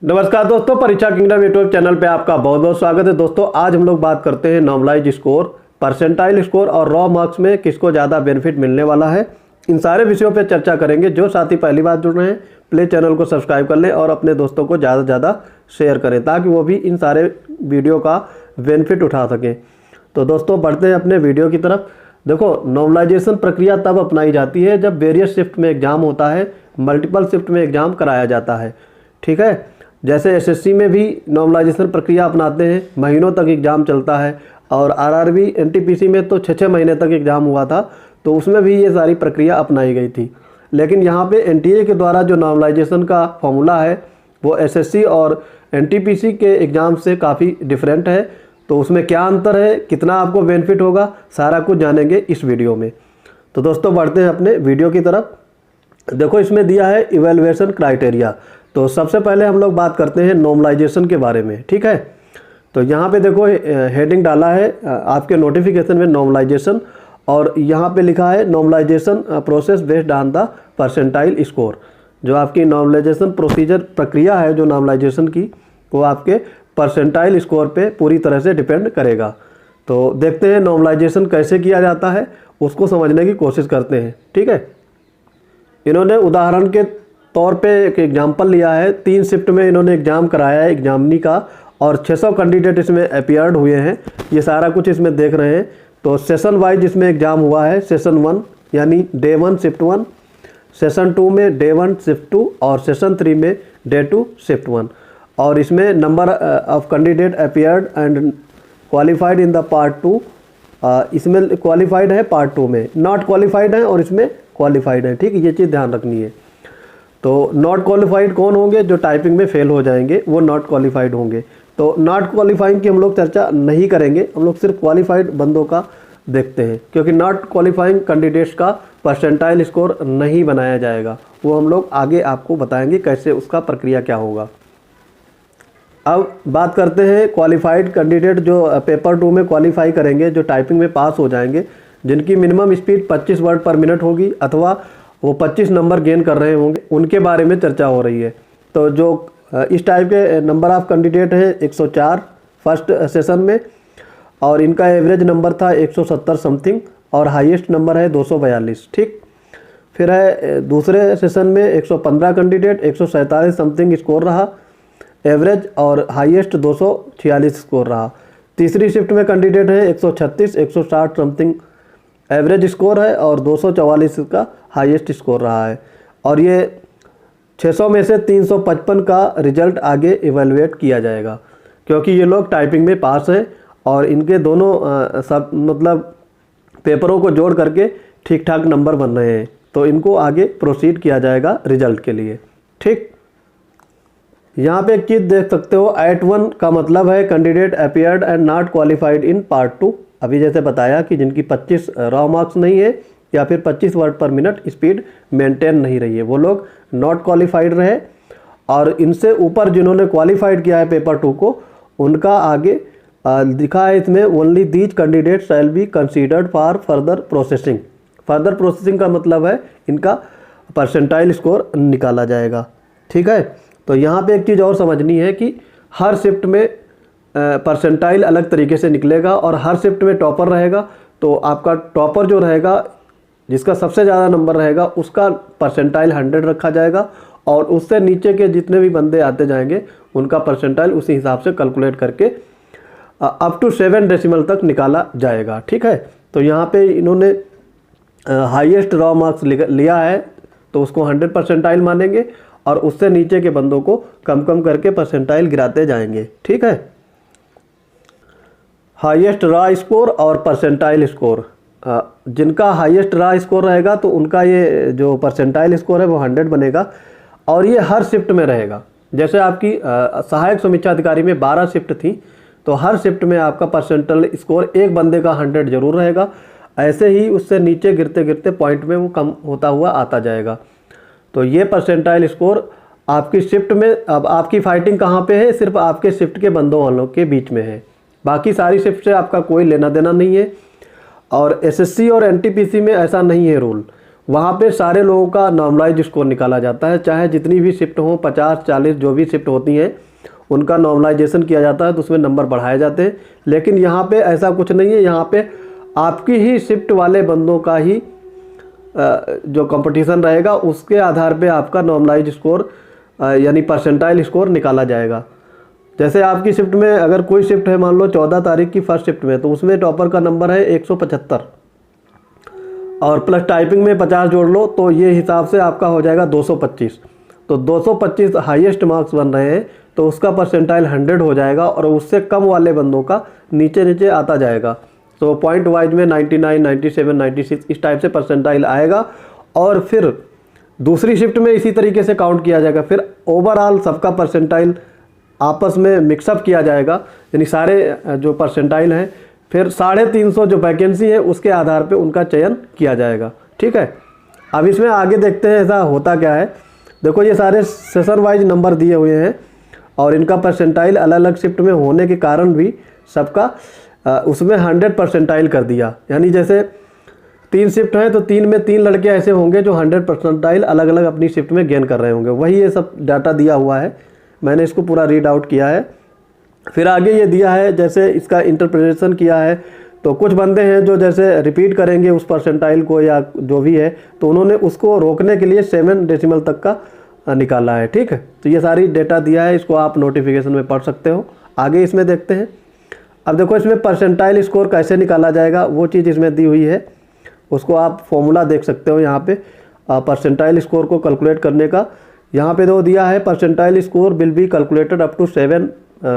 नमस्कार दोस्तों, परीक्षा किंगडम यूट्यूब चैनल पे आपका बहुत बहुत स्वागत है। दोस्तों आज हम लोग बात करते हैं नॉर्मलाइज स्कोर, परसेंटाइल स्कोर और रॉ मार्क्स में किसको ज़्यादा बेनिफिट मिलने वाला है। इन सारे विषयों पे चर्चा करेंगे। जो साथी पहली बार जुड़ रहे हैं प्लीज़ चैनल को सब्सक्राइब कर लें और अपने दोस्तों को ज़्यादा से ज़्यादा शेयर करें ताकि वो भी इन सारे वीडियो का बेनिफिट उठा सकें। तो दोस्तों बढ़ते हैं अपने वीडियो की तरफ। देखो, नॉर्मलाइजेशन प्रक्रिया तब अपनाई जाती है जब वेरियस शिफ्ट में एग्जाम होता है, मल्टीपल शिफ्ट में एग्जाम कराया जाता है। ठीक है, जैसे एसएससी में भी नॉर्मलाइजेशन प्रक्रिया अपनाते हैं, महीनों तक एग्ज़ाम चलता है। और आरआरबी एनटीपीसी में तो 6-6 महीने तक एग्ज़ाम हुआ था, तो उसमें भी ये सारी प्रक्रिया अपनाई गई थी। लेकिन यहाँ पे एनटीए के द्वारा जो नॉर्मलाइजेशन का फॉर्मूला है वो एसएससी और एनटीपीसी के एग्ज़ाम से काफ़ी डिफरेंट है। तो उसमें क्या अंतर है, कितना आपको बेनिफिट होगा, सारा कुछ जानेंगे इस वीडियो में। तो दोस्तों बढ़ते हैं अपने वीडियो की तरफ। देखो, इसमें दिया है इवैल्यूएशन क्राइटेरिया। तो सबसे पहले हम लोग बात करते हैं नॉर्मलाइजेशन के बारे में। ठीक है, तो यहाँ पे देखो हेडिंग डाला है आपके नोटिफिकेशन में नॉर्मलाइजेशन, और यहाँ पे लिखा है normalisation process based on the percentile score. जो आपकी नॉर्मलाइजेशन प्रोसीजर प्रक्रिया है जो नॉर्मलाइजेशन की, वो आपके परसेंटाइल स्कोर पे पूरी तरह से डिपेंड करेगा। तो देखते हैं नॉर्मलाइजेशन कैसे किया जाता है, उसको समझने की कोशिश करते हैं। ठीक है, इन्होंने उदाहरण के तौर पे एक एग्जाम्पल लिया है। 3 शिफ्ट में इन्होंने एग्ज़ाम कराया है एग्जामिनी का, और 600 कैंडिडेट इसमें अपीयर्ड हुए हैं। ये सारा कुछ इसमें देख रहे हैं। तो सेशन वाइज इसमें एग्ज़ाम हुआ है। सेशन 1 यानी डे 1 शिफ्ट 1, सेशन 2 में डे 1 शिफ्ट 2, और सेशन 3 में डे 2 शिफ्ट 1। और इसमें number of candidate appeared and qualified in the part 2। इसमें क्वालिफाइड है पार्ट 2 में, नॉट क्वालिफाइड है और इसमें क्वालिफाइड है। ठीक है, ये चीज़ ध्यान रखनी है। तो नॉट क्वालिफाइड कौन होंगे? जो टाइपिंग में फेल हो जाएंगे वो नॉट क्वालिफाइड होंगे। तो नॉट क्वालिफाइंग की हम लोग चर्चा नहीं करेंगे, हम लोग सिर्फ क्वालिफाइड बंदों का देखते हैं, क्योंकि नॉट क्वालिफाइंग कैंडिडेट्स का परसेंटाइल स्कोर नहीं बनाया जाएगा। वो हम लोग आगे आपको बताएंगे कैसे उसका प्रक्रिया क्या होगा। अब बात करते हैं क्वालिफाइड कैंडिडेट जो पेपर 2 में क्वालिफाई करेंगे, जो टाइपिंग में पास हो जाएंगे, जिनकी मिनिमम स्पीड 25 वर्ड पर मिनट होगी अथवा वो 25 नंबर गेन कर रहे होंगे, उनके बारे में चर्चा हो रही है। तो जो इस टाइप के नंबर ऑफ़ कैंडिडेट हैं 104 फर्स्ट सेशन में, और इनका एवरेज नंबर था 170 समथिंग, और हाईएस्ट नंबर है 242। ठीक, फिर है दूसरे सेशन में 115 कैंडिडेट, 147 समथिंग स्कोर रहा एवरेज, और हाईएस्ट 246 स्कोर रहा। तीसरी शिफ्ट में कैंडिडेट है 136, 160 समथिंग एवरेज स्कोर है, और 244 का हाईएस्ट स्कोर रहा है। और ये 600 में से 355 का रिजल्ट आगे इवैल्यूएट किया जाएगा, क्योंकि ये लोग टाइपिंग में पास हैं और इनके दोनों सब मतलब पेपरों को जोड़ करके ठीक ठाक नंबर बन रहे हैं। तो इनको आगे प्रोसीड किया जाएगा रिजल्ट के लिए। ठीक, यहाँ पे एक चीज़ देख सकते हो, एट 1 का मतलब है candidate appeared and not qualified in part 2। अभी जैसे बताया कि जिनकी 25 रॉ मार्क्स नहीं है या फिर 25 वर्ड पर मिनट स्पीड मेंटेन नहीं रही है, वो लोग नॉट क्वालिफाइड रहे। और इनसे ऊपर जिन्होंने क्वालिफाइड किया है पेपर 2 को, उनका आगे दिखा है इसमें, only these candidate shall be considered for further processing. Further processing का मतलब है इनका परसेंटाइल स्कोर निकाला जाएगा। ठीक है, तो यहाँ पे एक चीज़ और समझनी है कि हर शिफ्ट में परसेंटाइल अलग तरीके से निकलेगा, और हर शिफ्ट में टॉपर रहेगा। तो आपका टॉपर जो रहेगा, जिसका सबसे ज़्यादा नंबर रहेगा, उसका परसेंटाइल 100 रखा जाएगा, और उससे नीचे के जितने भी बंदे आते जाएंगे उनका परसेंटाइल उसी हिसाब से कैलकुलेट करके अप टू 7 डेसिमल तक निकाला जाएगा। ठीक है, तो यहाँ पे इन्होंने हाईएस्ट रॉ मार्क्स लिया है तो उसको 100 परसेंटाइल मानेंगे, और उससे नीचे के बंदों को कम कम करके परसेंटाइल गिराते जाएंगे। ठीक है, हाईएस्ट रॉ स्कोर और परसेंटाइल स्कोर, जिनका हाईएस्ट रॉ स्कोर रहेगा तो उनका ये जो परसेंटाइल स्कोर है वो 100 बनेगा, और ये हर शिफ्ट में रहेगा। जैसे आपकी सहायक समीक्षा अधिकारी में 12 शिफ्ट थी, तो हर शिफ्ट में आपका परसेंटाइल स्कोर एक बंदे का 100 जरूर रहेगा। ऐसे ही उससे नीचे गिरते गिरते पॉइंट में वो कम होता हुआ आता जाएगा। तो ये परसेंटाइल स्कोर आपकी शिफ्ट में, अब आपकी फाइटिंग कहाँ पे है? सिर्फ आपके शिफ्ट के बंदों वालों के बीच में है, बाकी सारी शिफ्ट से आपका कोई लेना देना नहीं है। और एसएससी और एनटीपीसी में ऐसा नहीं है रूल, वहाँ पे सारे लोगों का नॉर्मलाइज स्कोर निकाला जाता है, चाहे जितनी भी शिफ्ट हो, 50 40 जो भी शिफ्ट होती हैं उनका नॉर्मलाइजेशन किया जाता है, तो उसमें नंबर बढ़ाए जाते हैं। लेकिन यहाँ पे ऐसा कुछ नहीं है, यहाँ पे आपकी ही शिफ्ट वाले बंदों का ही जो कंपटीशन रहेगा उसके आधार पे आपका नॉर्मलाइज स्कोर यानी परसेंटाइल स्कोर निकाला जाएगा। जैसे आपकी शिफ्ट में अगर कोई शिफ्ट है, मान लो 14 तारीख की फर्स्ट शिफ्ट में, तो उसमें टॉपर का नंबर है 175 और प्लस टाइपिंग में 50 जोड़ लो, तो ये हिसाब से आपका हो जाएगा 225। तो 225 हाईएस्ट मार्क्स बन रहे हैं, तो उसका परसेंटाइल 100 हो जाएगा और उससे कम वाले बंदों का नीचे नीचे आता जाएगा। तो पॉइंट वाइज में 99, 97, 96 इस टाइप से परसेंटाइल आएगा और फिर दूसरी शिफ्ट में इसी तरीके से काउंट किया जाएगा। फिर ओवरऑल सबका परसेंटाइल आपस में मिक्सअप किया जाएगा, यानी सारे जो परसेंटाइल हैं, फिर 350 जो वैकेंसी है उसके आधार पे उनका चयन किया जाएगा। ठीक है, अब इसमें आगे देखते हैं ऐसा होता क्या है। देखो ये सारे सेशन वाइज नंबर दिए हुए हैं और इनका परसेंटाइल अलग अलग शिफ्ट में होने के कारण भी सबका उसमें 100 परसेंटाइल कर दिया। यानी जैसे 3 शिफ्ट हैं तो 3 में 3 लड़के ऐसे होंगे जो 100 परसेंटाइल अलग अलग अपनी शिफ्ट में गेन कर रहे होंगे। वही ये सब डाटा दिया हुआ है, मैंने इसको पूरा रीड आउट किया है। फिर आगे ये दिया है जैसे इसका इंटरप्रिटेशन किया है, तो कुछ बंदे हैं जो जैसे रिपीट करेंगे उस परसेंटाइल को या जो भी है, तो उन्होंने उसको रोकने के लिए 7 डेसिमल तक का निकाला है। ठीक है, तो ये सारी डेटा दिया है, इसको आप नोटिफिकेशन में पढ़ सकते हो। आगे इसमें देखते हैं। अब देखो इसमें परसेंटाइल स्कोर कैसे निकाला जाएगा वो चीज़ इसमें दी हुई है, उसको आप फॉर्मूला देख सकते हो यहाँ पे परसेंटाइल स्कोर को कैलकुलेट करने का। यहाँ पे दो दिया है, percentile score will be calculated up to 7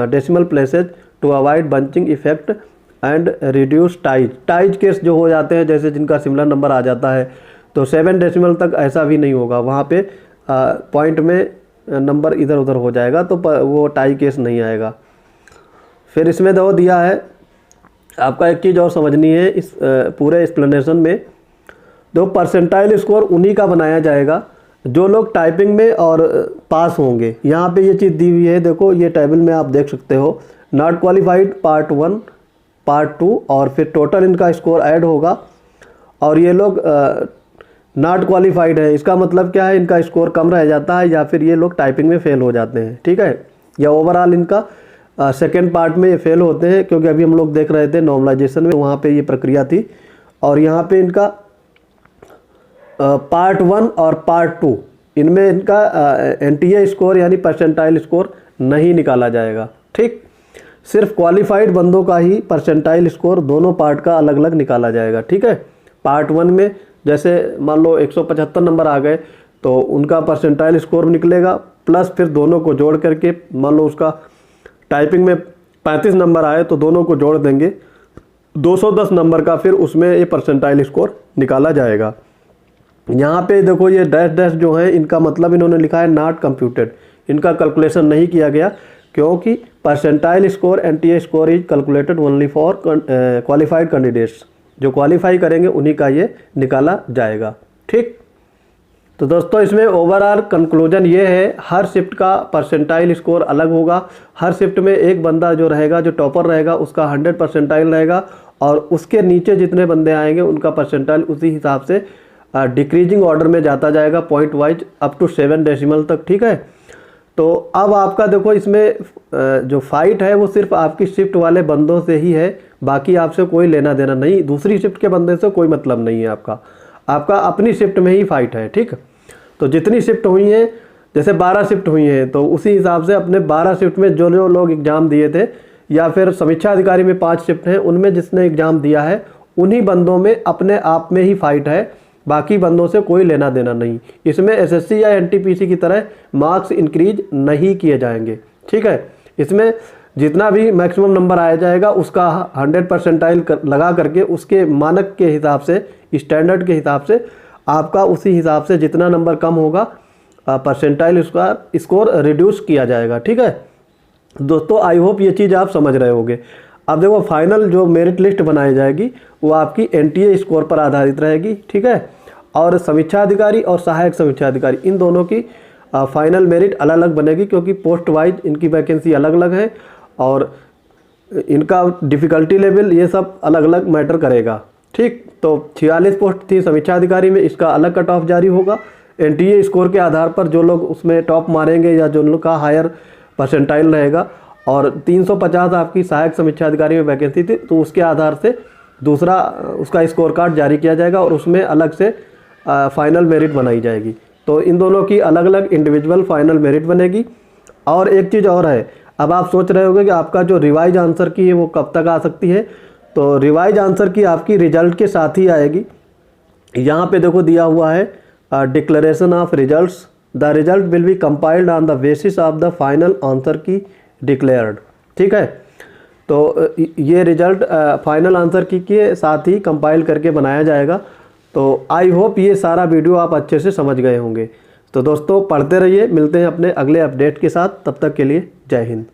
decimal places to avoid bunching effect and reduce ties case जो हो जाते हैं, जैसे जिनका सिमिलर नंबर आ जाता है, तो 7 डेसिमल तक ऐसा भी नहीं होगा, वहाँ पे पॉइंट में नंबर इधर उधर हो जाएगा, तो वो टाई केस नहीं आएगा। फिर इसमें दो दिया है, आपका एक चीज़ और समझनी है इस पूरे एक्सप्लेनेशन में। दो परसेंटाइल स्कोर उन्हीं का बनाया जाएगा जो लोग टाइपिंग में और पास होंगे। यहाँ पे ये चीज़ दी हुई है, देखो ये टेबल में आप देख सकते हो, नॉट क्वालिफाइड पार्ट 1 पार्ट 2 और फिर टोटल इनका स्कोर ऐड होगा। और ये लोग नॉट क्वालिफाइड है, इसका मतलब क्या है, इनका स्कोर कम रह जाता है या फिर ये लोग टाइपिंग में फेल हो जाते हैं। ठीक है, या ओवरऑल इनका सेकेंड पार्ट में ये फेल होते हैं, क्योंकि अभी हम लोग देख रहे थे नॉर्मलाइजेशन में, वहाँ पे ये प्रक्रिया थी। और यहाँ पे इनका पार्ट 1 और पार्ट 2 इनमें इनका एनटीए स्कोर यानी परसेंटाइल स्कोर नहीं निकाला जाएगा। ठीक, सिर्फ क्वालिफाइड बंदों का ही परसेंटाइल स्कोर दोनों पार्ट का अलग अलग निकाला जाएगा। ठीक है, पार्ट 1 में जैसे मान लो 175 नंबर आ गए तो उनका परसेंटाइल स्कोर निकलेगा, प्लस फिर दोनों को जोड़ करके मान लो उसका टाइपिंग में 35 नंबर आए तो दोनों को जोड़ देंगे 210 नंबर का, फिर उसमें ये परसेंटाइल स्कोर निकाला जाएगा। यहाँ पे देखो ये डैश डैश जो है, इनका मतलब इन्होंने लिखा है नॉट कंप्यूटेड, इनका कैलकुलेशन नहीं किया गया, क्योंकि percentile score NTA score is calculated only for qualified candidates, जो क्वालिफाई करेंगे उन्हीं का ये निकाला जाएगा। ठीक, तो दोस्तों इसमें ओवरऑल कंक्लूजन ये है, हर शिफ्ट का परसेंटाइल स्कोर अलग होगा। हर शिफ्ट में एक बंदा जो रहेगा, जो टॉपर रहेगा, उसका 100 परसेंटाइल रहेगा और उसके नीचे जितने बंदे आएंगे उनका परसेंटाइल उसी हिसाब से डिक्रीजिंग ऑर्डर में जाता जाएगा, point wise up to 7 decimal तक। ठीक है, तो अब आपका देखो इसमें जो फाइट है वो सिर्फ आपकी शिफ्ट वाले बंदों से ही है, बाकी आपसे कोई लेना देना नहीं, दूसरी शिफ्ट के बंदे से कोई मतलब नहीं है आपका अपनी शिफ्ट में ही फाइट है। ठीक, तो जितनी शिफ्ट हुई हैं, जैसे 12 शिफ्ट हुई हैं, तो उसी हिसाब से अपने 12 शिफ्ट में जो लोग एग्ज़ाम दिए थे, या फिर समीक्षा अधिकारी में 5 शिफ्ट हैं, उनमें जिसने एग्ज़ाम दिया है उन्हीं बंदों में अपने आप में ही फाइट है, बाकी बंदों से कोई लेना देना नहीं। इसमें एसएससी या एनटीपीसी की तरह मार्क्स इंक्रीज नहीं किए जाएंगे। ठीक है, इसमें जितना भी मैक्सिमम नंबर आया जाएगा उसका 100 परसेंटाइल लगा करके उसके मानक के हिसाब से, स्टैंडर्ड के हिसाब से आपका उसी हिसाब से जितना नंबर कम होगा परसेंटाइल स्कोर रिड्यूस किया जाएगा। ठीक है दोस्तों, आई होप ये चीज़ आप समझ रहे होंगे। अब देखो फाइनल जो मेरिट लिस्ट बनाई जाएगी वो आपकी एनटीए स्कोर पर आधारित रहेगी। ठीक है, और समीक्षा अधिकारी और सहायक समीक्षा अधिकारी इन दोनों की फाइनल मेरिट अलग अलग बनेगी, क्योंकि पोस्ट वाइज इनकी वैकेंसी अलग अलग है और इनका डिफ़िकल्टी लेवल ये सब अलग अलग मैटर करेगा। ठीक। तो 46 पोस्ट थी समीक्षा अधिकारी में, इसका अलग कट ऑफ जारी होगा। एनटीए स्कोर के आधार पर जो लोग उसमें टॉप मारेंगे या जो लोग का हायर परसेंटाइल रहेगा, और 350 आपकी सहायक समीक्षा अधिकारी में वैकेंसी थी, तो उसके आधार से दूसरा उसका स्कोर कार्ड जारी किया जाएगा और उसमें अलग से फाइनल मेरिट बनाई जाएगी। तो इन दोनों की अलग अलग इंडिविजुअल फाइनल मेरिट बनेगी। और एक चीज़ और है, अब आप सोच रहे होंगे कि आपका जो रिवाइज आंसर की है वो कब तक आ सकती है। तो रिवाइज आंसर की आपकी रिजल्ट के साथ ही आएगी। यहाँ पे देखो दिया हुआ है declaration of results, the result will be compiled on the basis of the final answer की डिक्लेयर्ड। ठीक है, तो ये रिजल्ट फाइनल आंसर की के साथ ही कंपाइल करके बनाया जाएगा। तो आई होप ये सारा वीडियो आप अच्छे से समझ गए होंगे। तो दोस्तों पढ़ते रहिए, मिलते हैं अपने अगले अपडेट के साथ, तब तक के लिए जय हिंद।